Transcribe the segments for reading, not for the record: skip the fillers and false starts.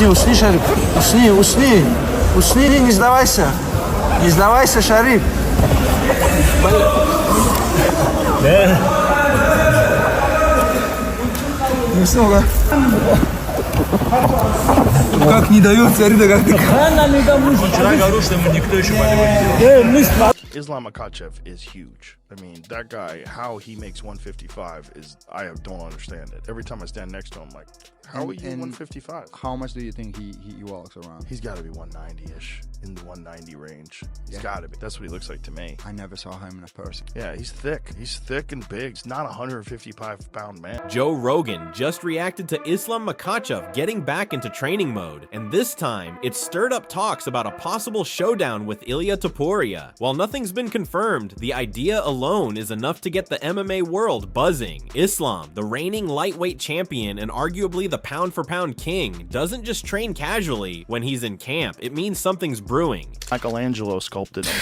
Усни, Шариф. Усни, не сдавайся. Не сдавайся, Шариф. Не снова. Как не дает, смотри, как ты. Вчера говорил, что ему никто еще не делал. Islam Makhachav is huge. I mean, that guy, how he makes 155 is, I don't understand it. Every time I stand next to him, like, how are you 155? How much do you think he walks around? He's got to be 190-ish, in the 190 range. He's got to be. That's what he looks like to me. I never saw him in a person. Yeah, he's thick. He's thick and big. He's not a 155-pound man. Joe Rogan just reacted to Islam Makhachav getting back into training mode, and this time, it stirred up talks about a possible showdown with Ilia Topuria. While nothing's been confirmed, the idea alone is enough to get the MMA world buzzing. Islam, the reigning lightweight champion and arguably the pound-for-pound king, doesn't just train casually when he's in camp. It means something's brewing. Michelangelo sculpted him.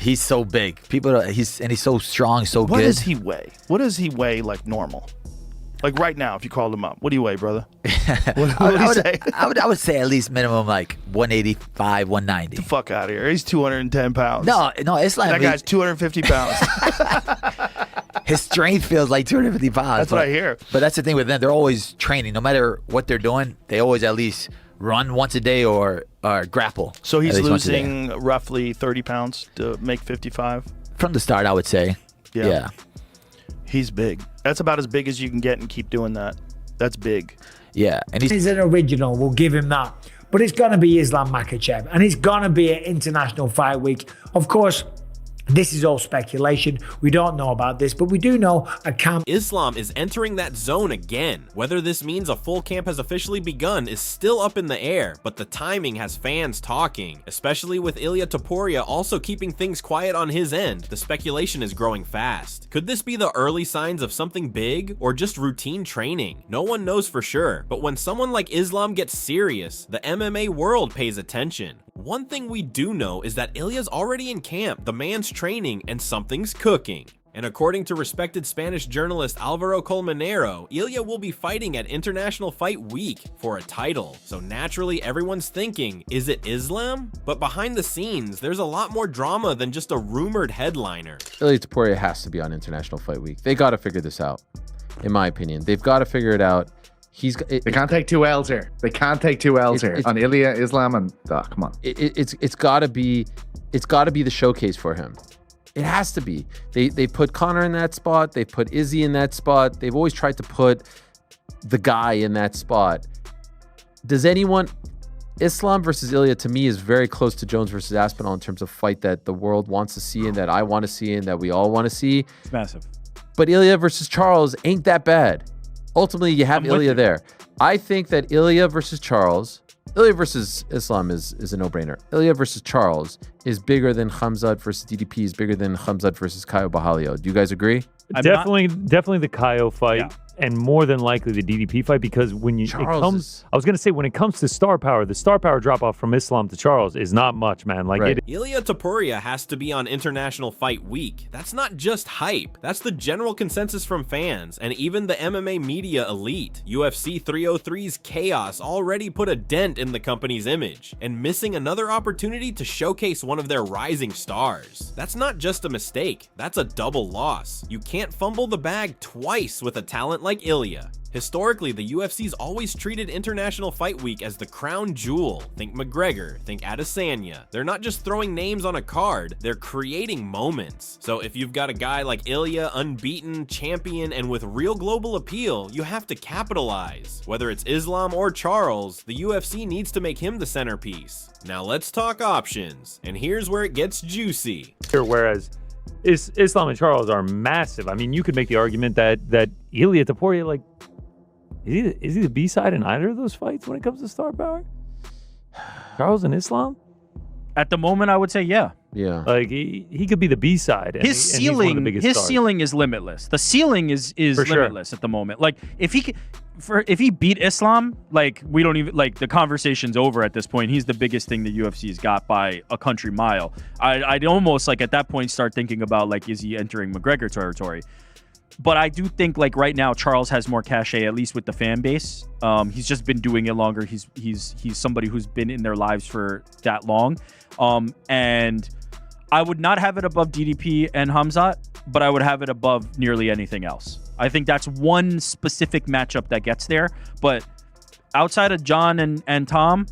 He's so big. He's so strong, so good. What does he weigh? What does he weigh like normal? Like right now, if you called him up, what do you weigh, brother? What would he say? I would say at least minimum like 185, 190. The fuck out of here. He's 210 pounds. No, Islam. That guy's 250 pounds. His strength feels like 250 pounds. That's what I hear. But that's the thing with them. They're always training. No matter what they're doing, they always at least run once a day or grapple. So he's losing roughly 30 pounds to make 55? From the start, I would say. Yeah. He's big. That's about as big as you can get and keep doing that. That's big. Yeah. And he's an original, we'll give him that. But it's going to be Islam Makhachav, and it's going to be an International Fight Week. Of course, this is all speculation. We don't know about this, but we do know a camp. Islam is entering that zone again. Whether this means a full camp has officially begun is still up in the air, but the timing has fans talking, especially with Ilia Topuria also keeping things quiet on his end. The speculation is growing fast. Could this be the early signs of something big or just routine training? No one knows for sure, but when someone like Islam gets serious, the MMA world pays attention. One thing we do know is that Ilia's already in camp, the man's training, and something's cooking. And according to respected Spanish journalist Alvaro Colmenero, Ilia will be fighting at International Fight Week for a title. So naturally everyone's thinking, is it Islam? But behind the scenes, there's a lot more drama than just a rumored headliner. Ilia Topuria has to be on International Fight Week. They got to figure this out, in my opinion. They've got to figure it out. They can't take two L's here. They can't take two L's here on Ilia, Islam, and come on. It's got to be the showcase for him. It has to be. They put Conor in that spot. They put Izzy in that spot. They've always tried to put the guy in that spot. Does anyone? Islam versus Ilia to me is very close to Jones versus Aspinall in terms of fight that the world wants to see and that I want to see and that we all want to see. It's massive. But Ilia versus Charles ain't that bad. Ultimately, you have Ilia there. I think that Ilia versus Islam is a no-brainer. Ilia versus Charles is bigger than Khamzat versus DDP, is bigger than Khamzat versus Caio Borralho. Do you guys agree? Definitely the Caio fight, and more than likely the DDP fight, because when I was gonna say when it comes to star power, the star power drop off from Islam to Charles is not much, man. Like Ilia Topuria has to be on International Fight Week. That's not just hype. That's the general consensus from fans and even the MMA media elite. UFC 303's chaos already put a dent in the company's image, and missing another opportunity to showcase one of their rising stars. That's not just a mistake. That's a double loss. You can't fumble the bag twice with a talent like Ilia. Historically, the UFC's always treated International Fight Week as the crown jewel. Think McGregor, think Adesanya. They're not just throwing names on a card, they're creating moments. So if you've got a guy like Ilia, unbeaten, champion, and with real global appeal, you have to capitalize. Whether it's Islam or Charles, the UFC needs to make him the centerpiece. Now let's talk options, and here's where it gets juicy. Whereas Islam and Charles are massive. I mean, you could make the argument that Ilia Topuria, like, is he the B-side in either of those fights when it comes to star power? Charles and Islam? At the moment, I would say yeah. Yeah. Like, he could be the B-side. His ceiling is limitless. The ceiling is limitless at the moment. Like, if he could, if he beat Islam, like we don't even like the conversation's over at this point. He's the biggest thing the UFC's got by a country mile. I'd almost like at that point start thinking about like, is he entering McGregor territory? But I do think like right now Charles has more cachet, at least with the fan base. He's just been doing it longer. He's somebody who's been in their lives for that long. And I would not have it above DDP and Hamzat, but I would have it above nearly anything else. I think that's one specific matchup that gets there. But outside of John and Tom,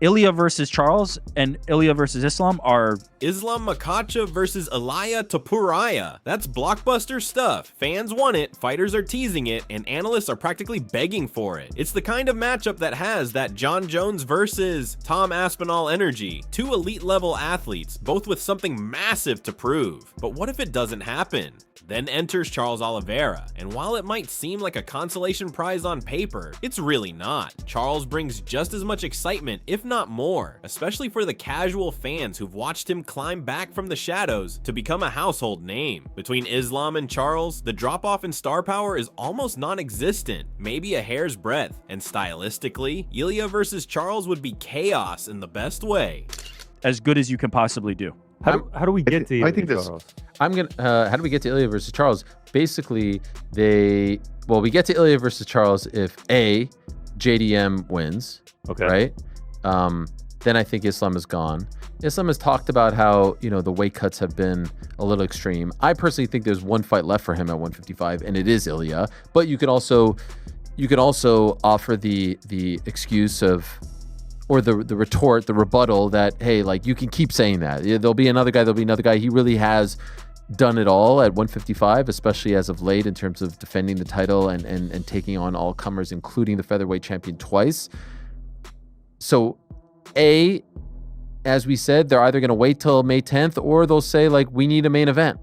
Ilia versus Charles and Ilia versus Islam are... Islam Makhachav versus Ilia Topuria. That's blockbuster stuff. Fans want it, fighters are teasing it, and analysts are practically begging for it. It's the kind of matchup that has that John Jones versus Tom Aspinall energy. Two elite-level athletes, both with something massive to prove. But what if it doesn't happen? Then enters Charles Oliveira, and while it might seem like a consolation prize on paper, it's really not. Charles brings just as much excitement, if not more, especially for the casual fans who've watched him climb back from the shadows to become a household name. Between Islam and Charles, the drop-off in star power is almost non-existent, maybe a hair's breadth, and stylistically, Ilia versus Charles would be chaos in the best way. As good as you can possibly do. How do we get to Ilia? I think this. How do we get to Ilia versus Charles? Basically, we get to Ilia versus Charles if A, JDM wins. Okay. Right? Then I think Islam is gone. Islam has talked about how, the weight cuts have been a little extreme. I personally think there's one fight left for him at 155, and it is Ilia. But you could also offer the excuse of, or the retort, the rebuttal that, hey, like, you can keep saying that. There'll be another guy. He really has done it all at 155, especially as of late in terms of defending the title and taking on all comers, including the featherweight champion twice. So, as we said, they're either going to wait till May 10th or they'll say, like, we need a main event.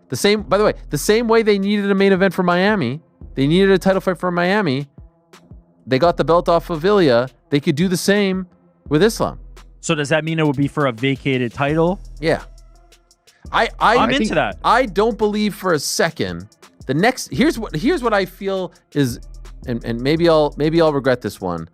The same way they needed a main event for Miami, they needed a title fight for Miami. They got the belt off of Ilia. They could do the same with Islam. So does that mean it would be for a vacated title? Yeah. I'm into that. I don't believe for a second. Here's what I feel is, and maybe I'll regret this one.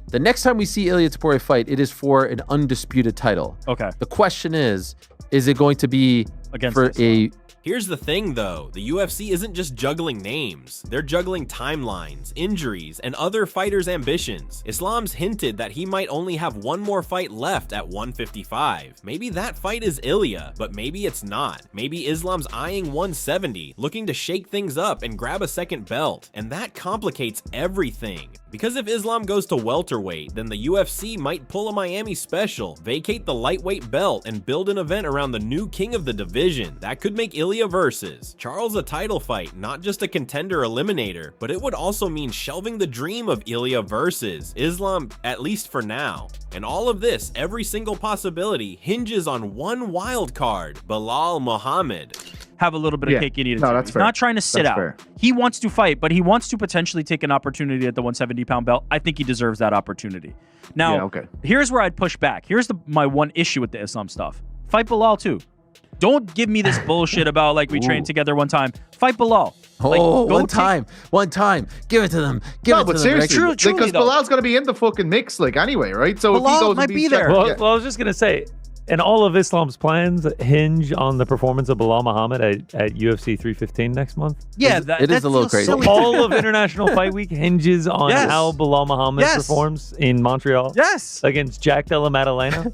The next time we see Ilia Topuria fight, it is for an undisputed title. Okay. The question is it going to be against for a... Here's the thing though, the UFC isn't just juggling names, they're juggling timelines, injuries, and other fighters' ambitions. Islam's hinted that he might only have one more fight left at 155. Maybe that fight is Ilia, but maybe it's not. Maybe Islam's eyeing 170, looking to shake things up and grab a second belt, and that complicates everything. Because if Islam goes to welterweight, then the UFC might pull a Miami special, vacate the lightweight belt, and build an event around the new king of the division. That could make Ilia versus Charles a title fight, not just a contender eliminator, but it would also mean shelving the dream of Ilia versus Islam, at least for now. And all of this, every single possibility, hinges on one wild card, Belal Muhammad. Have a little bit of cake you need to that's He's fair. not trying to sit That's out. fair. He wants to fight, but he wants to potentially take an opportunity at the 170-pound belt. I think he deserves that opportunity. Now, here's where I'd push back. Here's my one issue with the Islam stuff. Fight Belal too. Don't give me this bullshit about like we trained together one time. Fight Belal. Like, one time. Give it to them. But seriously, because Bilal's going to be in the fucking mix, like anyway, right? So Belal if he goes might be there. Well, I was just gonna say, and all of Islam's plans hinge on the performance of Belal Muhammad at UFC 315 next month. Yeah, it is a little crazy. So all of International Fight Week hinges on how Belal Muhammad performs in Montreal. Yes, against Jack Della Maddalena.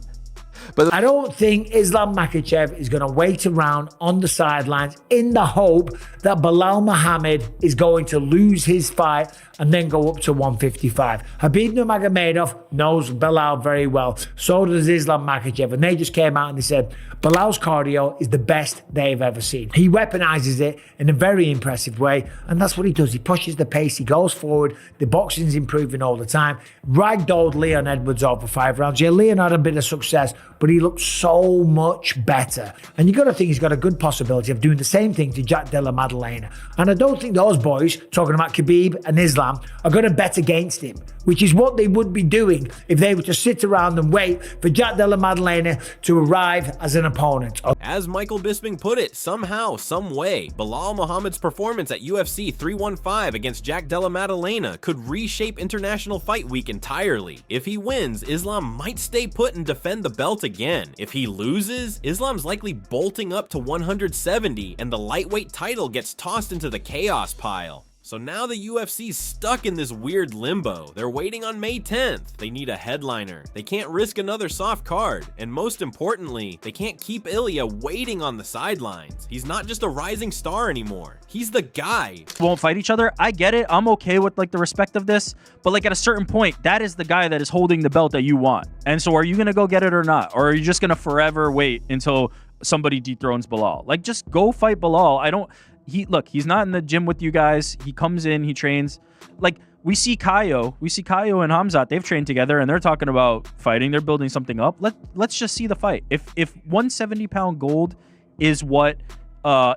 But I don't think Islam Makhachav is going to wait around on the sidelines in the hope that Belal Muhammad is going to lose his fight and then go up to 155. Khabib Nurmagomedov knows Belal very well. So does Islam Makhachav. And they just came out and they said, Belal's cardio is the best they've ever seen. He weaponizes it in a very impressive way. And that's what he does. He pushes the pace. He goes forward. The boxing's improving all the time. Ragdolled Leon Edwards over 5 rounds. Yeah, Leon had a bit of success, but he looked so much better. And you got to think he's got a good possibility of doing the same thing to Jack Della Maddalena. And I don't think those boys, talking about Khabib and Islam, are going to bet against him, which is what they would be doing if they were to sit around and wait for Jack Della Maddalena to arrive as an opponent. As Michael Bisping put it, somehow, some way, Belal Muhammad's performance at UFC 315 against Jack Della Maddalena could reshape International Fight Week entirely. If he wins, Islam might stay put and defend the belt again. If he loses, Islam's likely bolting up to 170 and the lightweight title gets tossed into the chaos pile. So now the UFC's stuck in this weird limbo. They're waiting on May 10th. They need a headliner. They can't risk another soft card. And most importantly, they can't keep Ilia waiting on the sidelines. He's not just a rising star anymore. He's the guy. Won't fight each other. I get it. I'm okay with like the respect of this. But like at a certain point, that is the guy that is holding the belt that you want. And so are you going to go get it or not? Or are you just going to forever wait until somebody dethrones Belal? Like just go fight Belal. He's not in the gym with you guys. He comes in, he trains. Like we see Kaio and Hamzat, they've trained together and they're talking about fighting. They're building something up. Let's just see the fight. If 170-pound gold is what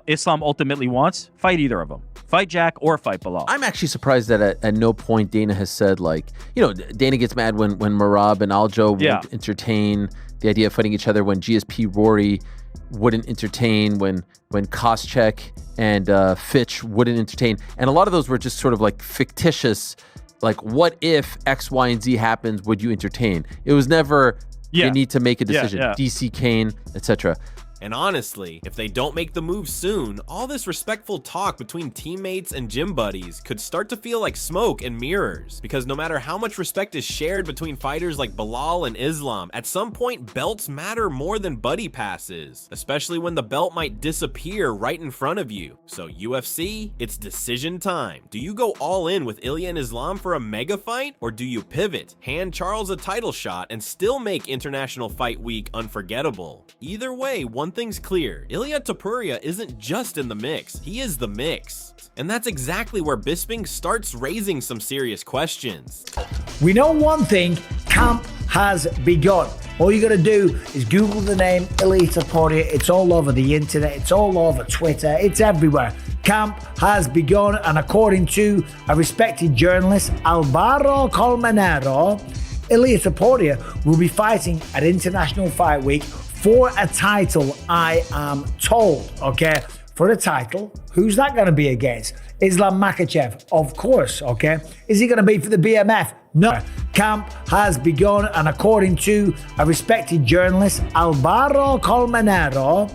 Islam ultimately wants, fight either of them. Fight Jack or fight Belal. I'm actually surprised that at no point Dana has said, like, Dana gets mad when Merab and Aljo won't entertain the idea of fighting each other, when GSP Rory wouldn't entertain, when Koscheck and Fitch wouldn't entertain. And a lot of those were just sort of like fictitious, like, what if X, Y, and Z happens, would you entertain? It was never, you need to make a decision. DC Kane, etc. And honestly, if they don't make the move soon, all this respectful talk between teammates and gym buddies could start to feel like smoke and mirrors. Because no matter how much respect is shared between fighters like Belal and Islam, at some point belts matter more than buddy passes, especially when the belt might disappear right in front of you. So UFC, it's decision time. Do you go all in with Ilia and Islam for a mega fight, or do you pivot, hand Charles a title shot, and still make International Fight Week unforgettable? Either way, one thing's clear. Ilia Topuria isn't just in the mix, he is the mix. And that's exactly where Bisping starts raising some serious questions. We know one thing, camp has begun. All you gotta do is Google the name Ilia Topuria. It's all over the internet, it's all over Twitter, it's everywhere. Camp has begun, and according to a respected journalist, Alvaro Colmenero, Ilia Topuria will be fighting at International Fight Week for a title, I am told, okay? For a title, who's that going to be against? Islam Makhachav, of course, okay? Is he going to be for the BMF? No. Camp has begun, and according to a respected journalist, Alvaro Colmenero,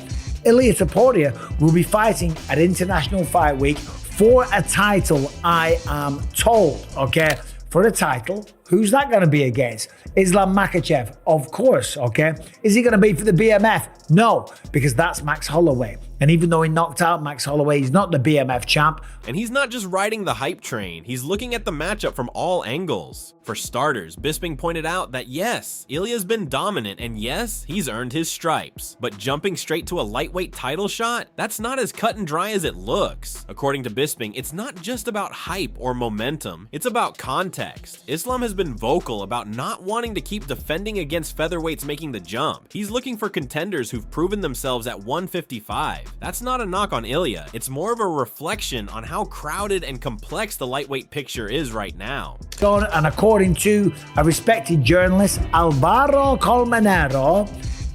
Ilia Topuria will be fighting at International Fight Week for a title, I am told, okay? For a title, who's that going to be against? Islam Makhachav, of course, okay? Is he going to be for the BMF? No, because that's Max Holloway. And even though he knocked out Max Holloway, he's not the BMF champ. And he's not just riding the hype train, he's looking at the matchup from all angles. For starters, Bisping pointed out that yes, Ilia's been dominant, and yes, he's earned his stripes. But jumping straight to a lightweight title shot, that's not as cut and dry as it looks. According to Bisping, it's not just about hype or momentum, it's about context. Islam has been vocal about not wanting to keep defending against featherweights making the jump. He's looking for contenders who've proven themselves at 155. That's not a knock on Ilia, it's more of a reflection on how crowded and complex the lightweight picture is right now. And according to a respected journalist, Alvaro Colmenero,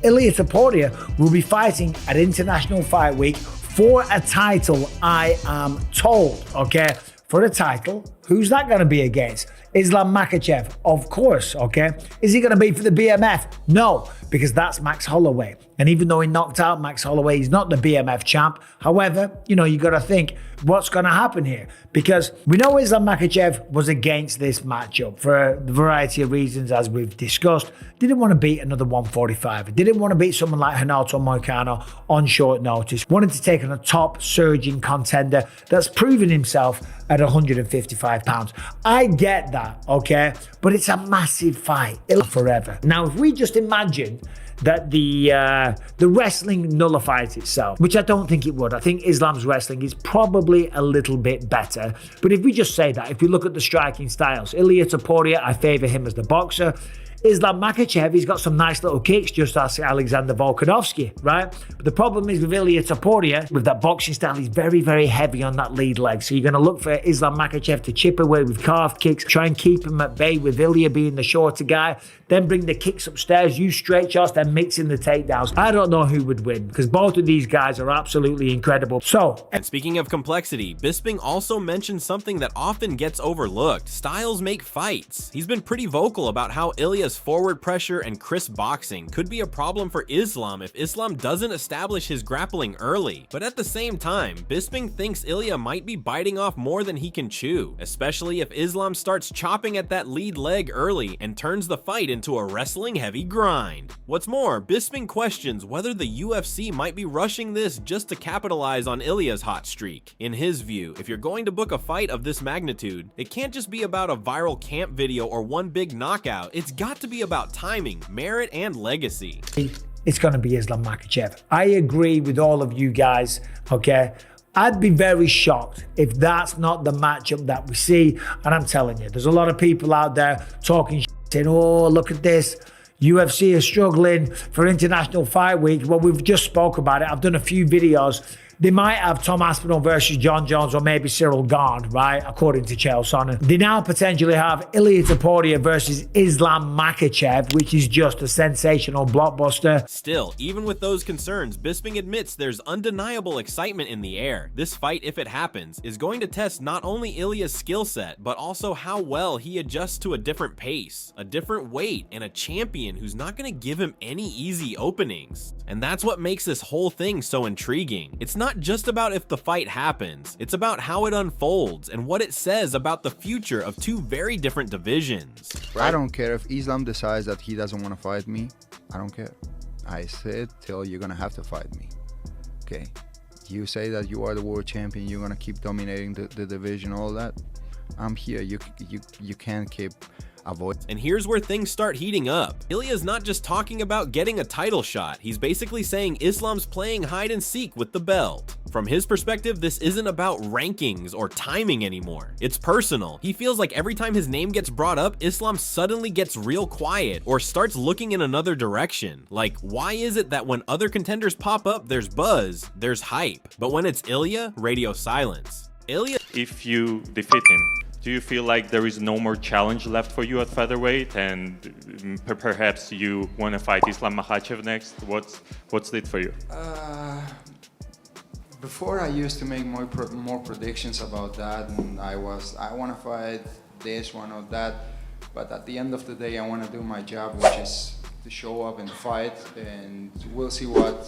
Ilia Topuria will be fighting at International Fight Week for a title, I am told, okay? For a title, who's that going to be against? Islam Makhachav, of course, okay? Is he going to be for the BMF? No, because that's Max Holloway. And even though he knocked out Max Holloway, he's not the BMF champ. However, you got to think, what's going to happen here? Because we know Islam Makhachav was against this matchup for a variety of reasons, as we've discussed. Didn't want to beat another 145. Didn't want to beat someone like Renato Moicano on short notice. Wanted to take on a top surging contender that's proven himself at 155 pounds. I get that, okay? But it's a massive fight. It'll forever. Now, if we just imagine that the wrestling nullifies itself, which I don't think it would. I think Islam's wrestling is probably a little bit better. But if we just say that, if we look at the striking styles, Ilia Topuria, I favor him as the boxer. Islam Makhachav, he's got some nice little kicks, just as Alexander Volkanovski, right? But the problem is with Ilia Topuria, with that boxing style, he's very, very heavy on that lead leg. So you're going to look for Islam Makhachav to chip away with calf kicks, try and keep him at bay with Ilia being the shorter guy, then bring the kicks upstairs, use straight shots, then mix in the takedowns. I don't know who would win because both of these guys are absolutely incredible. So, and speaking of complexity, Bisping also mentioned something that often gets overlooked. Styles make fights. He's been pretty vocal about how Ilia's forward pressure and crisp boxing could be a problem for Islam if Islam doesn't establish his grappling early. But at the same time, Bisping thinks Ilia might be biting off more than he can chew, especially if Islam starts chopping at that lead leg early and turns the fight into a wrestling-heavy grind. What's more, Bisping questions whether the UFC might be rushing this just to capitalize on Ilia's hot streak. In his view, if you're going to book a fight of this magnitude, it can't just be about a viral camp video or one big knockout. It's got to be about timing, merit, and legacy. It's going to be Islam Makhachav. I agree with all of you guys, okay? I'd be very shocked if that's not the matchup that we see. And I'm telling you, there's a lot of people out there talking shit, saying, oh, look at this. UFC is struggling for International Fight Week. Well, we've just spoke about it. I've done a few videos. They might have Tom Aspinall versus John Jones or maybe Cyril Gane, right? According to Chael Sonnen. They now potentially have Ilia Topuria versus Islam Makhachav, which is just a sensational blockbuster. Still, even with those concerns, Bisping admits there's undeniable excitement in the air. This fight, if it happens, is going to test not only Ilia's skill set, but also how well he adjusts to a different pace, a different weight, and a champion who's not going to give him any easy openings. And that's what makes this whole thing so intriguing. It's not just about if the fight happens, it's about how it unfolds and what it says about the future of two very different divisions. I don't care if Islam decides that he doesn't want to fight me. I don't care. I said till you're gonna have to fight me. Okay. You say that you are the world champion, you're gonna keep dominating the division, all that. I'm here. You can't keep avoid. And here's where things start heating up. Ilia's not just talking about getting a title shot. He's basically saying Islam's playing hide and seek with the belt. From his perspective, this isn't about rankings or timing anymore. It's personal. He feels like every time his name gets brought up, Islam suddenly gets real quiet or starts looking in another direction. Like, why is it that when other contenders pop up, there's buzz, there's hype, but when it's Ilia, radio silence? Ilia, if you defeat him, do you feel like there is no more challenge left for you at featherweight, and perhaps you want to fight Islam Makhachav next? What's it for you? Before I used to make more predictions about that, and I want to fight this one or that, but at the end of the day, I want to do my job, which is to show up and fight, and we'll see what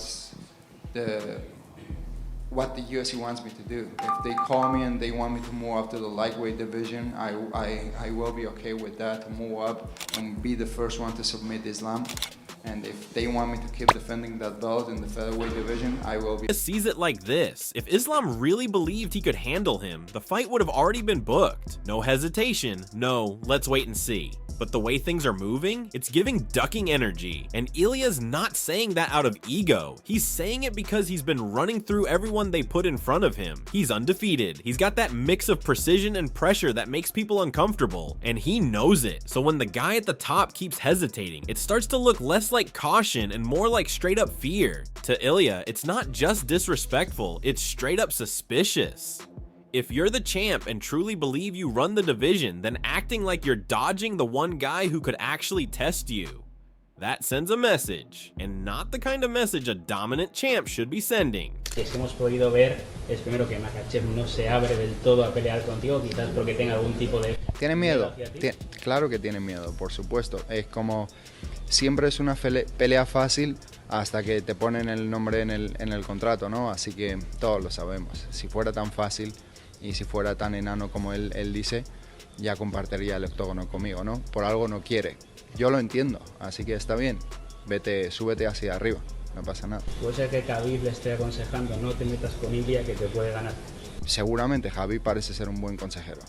the UFC wants me to do. If they call me and they want me to move up to the lightweight division, I will be okay with that, to move up and be the first one to submit Islam. And if they want me to keep defending that belt in the featherweight division, I will be. Sees it like this. If Islam really believed he could handle him, the fight would have already been booked. No hesitation, no, let's wait and see. But the way things are moving, it's giving ducking energy. And Ilia's not saying that out of ego. He's saying it because he's been running through everyone they put in front of him. He's undefeated. He's got that mix of precision and pressure that makes people uncomfortable. And he knows it. So when the guy at the top keeps hesitating, it starts to look less like caution and more like straight up fear. To Ilia, it's not just disrespectful, it's straight up suspicious. If you're the champ and truly believe you run the division, then acting like you're dodging the one guy who could actually test you, that sends a message, and not the kind of message a dominant champ should be sending. Hemos podido ver es primero que Makhachav no se abre del todo a pelear contigo, quizás porque tenga algún tipo de... ¿Tiene miedo? Claro que tiene miedo, por supuesto. Es como, siempre es una pelea fácil hasta que te ponen el nombre en el contrato, ¿no? Así que todos lo sabemos. Si fuera tan fácil y si fuera tan enano como él dice, ya compartiría el octógono conmigo, ¿no? Por algo no quiere. Yo lo entiendo, así que está bien. Vete, súbete hacia arriba, no pasa nada. Puede ser que Khabib le esté aconsejando, no te metas con Ilia, que te puede ganar. Seguramente Khabib parece ser un buen consejero.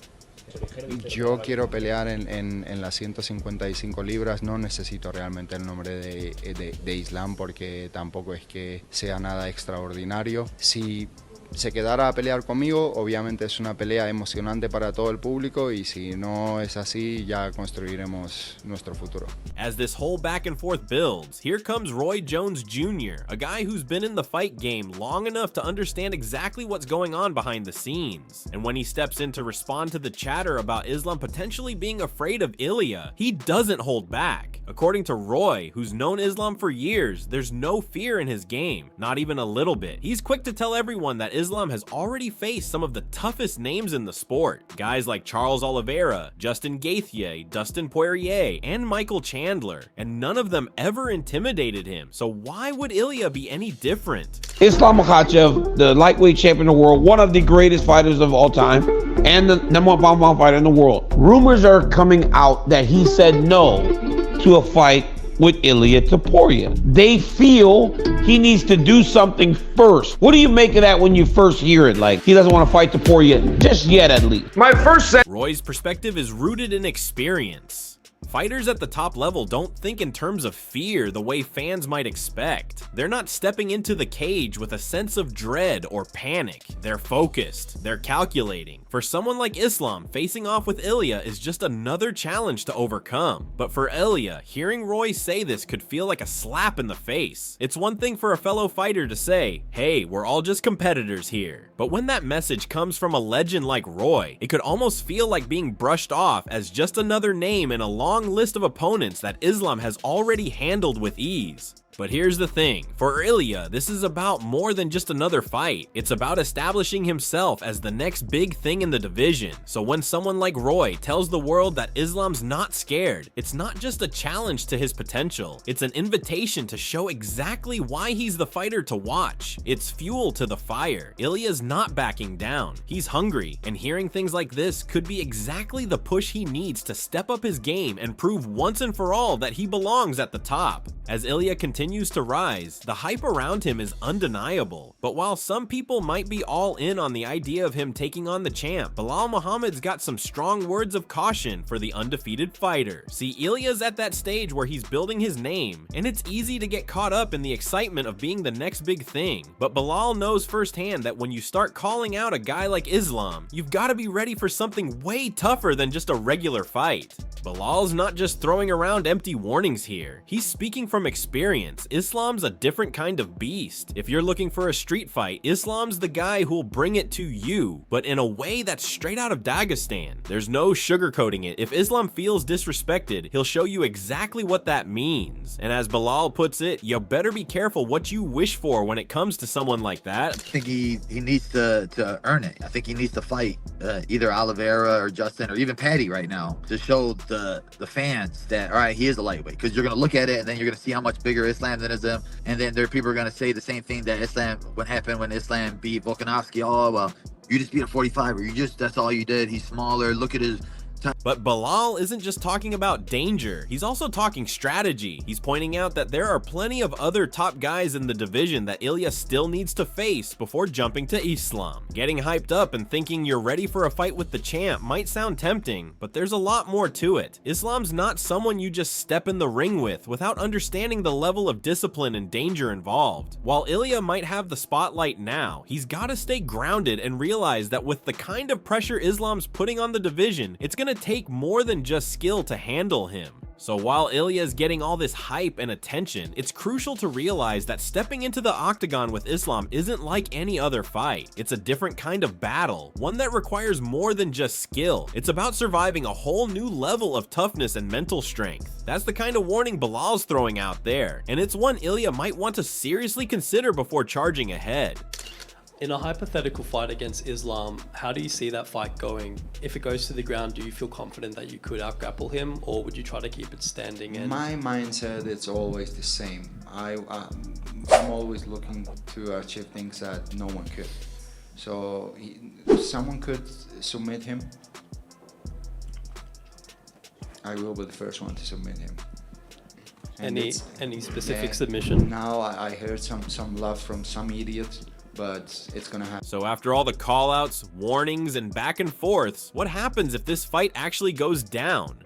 Yo quiero pelear en las 155 libras, no necesito realmente el nombre de Islam porque tampoco es que sea nada extraordinario. Si se quedara a pelear conmigo, obviamente es una pelea emocionante para todo el público y si no es así, ya construiremos nuestro futuro. As this whole back and forth builds, here comes Roy Jones Jr., a guy who's been in the fight game long enough to understand exactly what's going on behind the scenes. And when he steps in to respond to the chatter about Islam potentially being afraid of Ilia, he doesn't hold back. According to Roy, who's known Islam for years, there's no fear in his game, not even a little bit. He's quick to tell everyone that Islam has already faced some of the toughest names in the sport. Guys like Charles Oliveira, Justin Gaethje, Dustin Poirier, and Michael Chandler, and none of them ever intimidated him. So why would Ilia be any different? Islam Makhachav, the lightweight champion of the world, one of the greatest fighters of all time, and the number one pound fighter in the world. Rumors are coming out that he said no to a fight with Ilia Topuria. They feel he needs to do something first. What do you make of that when you first hear it? Like, he doesn't want to fight Topuria just yet, at least. Roy's perspective is rooted in experience. Fighters at the top level don't think in terms of fear the way fans might expect. They're not stepping into the cage with a sense of dread or panic. They're focused. They're calculating. For someone like Islam, facing off with Ilia is just another challenge to overcome. But for Ilia, hearing Roy say this could feel like a slap in the face. It's one thing for a fellow fighter to say, hey, we're all just competitors here. But when that message comes from a legend like Roy, it could almost feel like being brushed off as just another name in a long list of opponents that Islam has already handled with ease. But here's the thing, for Ilia, this is about more than just another fight. It's about establishing himself as the next big thing in the division. So when someone like Roy tells the world that Islam's not scared, it's not just a challenge to his potential. It's an invitation to show exactly why he's the fighter to watch. It's fuel to the fire. Ilia's not backing down. He's hungry, and hearing things like this could be exactly the push he needs to step up his game and prove once and for all that he belongs at the top. As Ilia continues to rise, the hype around him is undeniable. But while some people might be all in on the idea of him taking on the champ, Belal Muhammad's got some strong words of caution for the undefeated fighter. See, Ilia's at that stage where he's building his name, and it's easy to get caught up in the excitement of being the next big thing. But Belal knows firsthand that when you start calling out a guy like Islam, you've got to be ready for something way tougher than just a regular fight. Belal's not just throwing around empty warnings here. He's speaking from experience. Islam's a different kind of beast. If you're looking for a street fight, Islam's the guy who'll bring it to you, but in a way that's straight out of Dagestan. There's no sugarcoating it. If Islam feels disrespected, he'll show you exactly what that means. And as Belal puts it, you better be careful what you wish for when it comes to someone like that. I think he needs to earn it. I think he needs to fight either Oliveira or Justin or even Paddy right now to show the fans that, all right, he is a lightweight. Because you're going to look at it and then you're going to see how much bigger Islam than is him. And then there are people are going to say the same thing that what happened when Islam beat Volkanovski. Oh, well, you just beat a 45er. That's all you did. He's smaller. Look at his... But Belal isn't just talking about danger, he's also talking strategy. He's pointing out that there are plenty of other top guys in the division that Ilia still needs to face before jumping to Islam. Getting hyped up and thinking you're ready for a fight with the champ might sound tempting, but there's a lot more to it. Islam's not someone you just step in the ring with without understanding the level of discipline and danger involved. While Ilia might have the spotlight now, he's gotta stay grounded and realize that with the kind of pressure Islam's putting on the division, it's gonna take more than just skill to handle him. So while Ilia's getting all this hype and attention, it's crucial to realize that stepping into the octagon with Islam isn't like any other fight. It's a different kind of battle, one that requires more than just skill. It's about surviving a whole new level of toughness and mental strength. That's the kind of warning Belal's throwing out there, and it's one Ilia might want to seriously consider before charging ahead. In a hypothetical fight against Islam, how do you see that fight going? If it goes to the ground, do you feel confident that you could out-grapple him, or would you try to keep it standing? And my mindset is always the same. I'm always looking to achieve things that no one could. So someone could submit him, I will be the first one to submit him. Any specific submission? Now I heard some love from some idiots, but it's gonna happen. So after all the call-outs, warnings, and back and forths, what happens if this fight actually goes down?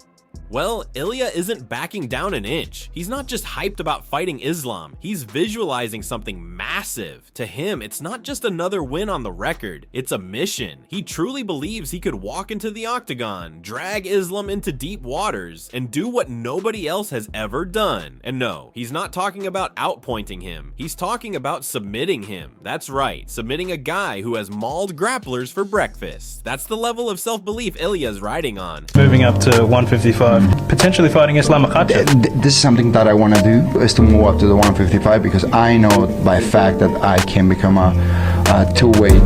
Well, Ilia isn't backing down an inch. He's not just hyped about fighting Islam, he's visualizing something massive. To him, it's not just another win on the record, it's a mission. He truly believes he could walk into the octagon, drag Islam into deep waters, and do what nobody else has ever done. And no, he's not talking about outpointing him, he's talking about submitting him. That's right, submitting a guy who has mauled grapplers for breakfast. That's the level of self-belief Ilia's riding on. Moving up to 155, potentially fighting Islam Makhachav. This is something that I want to do, is to move up to the 155, because I know by fact that I can become a two-weight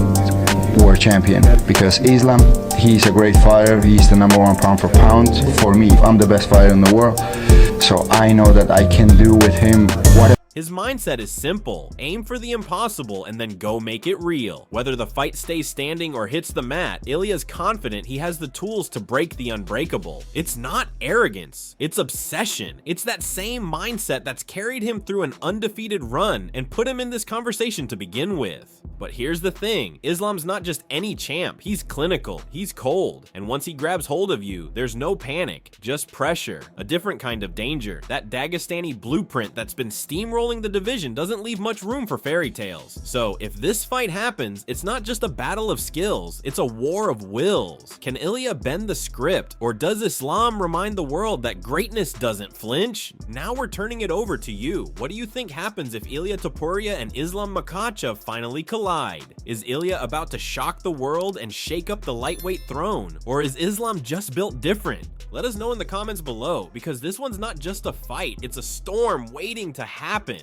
world champion. Because Islam, he's a great fighter, he's the #1 pound for pound. For me, I'm the best fighter in the world, so I know that I can do with him whatever. His mindset is simple, aim for the impossible and then go make it real. Whether the fight stays standing or hits the mat, Ilia's confident he has the tools to break the unbreakable. It's not arrogance, it's obsession. It's that same mindset that's carried him through an undefeated run and put him in this conversation to begin with. But here's the thing, Islam's not just any champ, he's clinical, he's cold, and once he grabs hold of you, there's no panic, just pressure, a different kind of danger. That Dagestani blueprint that's been steamrolling the division doesn't leave much room for fairy tales. So if this fight happens, it's not just a battle of skills, it's a war of wills. Can Ilia bend the script, or does Islam remind the world that greatness doesn't flinch? Now we're turning it over to you. What do you think happens if Ilia Topuria and Islam Makhachav finally collide? Is Ilia about to shock the world and shake up the lightweight throne? Or is Islam just built different? Let us know in the comments below, because this one's not just a fight, it's a storm waiting to happen.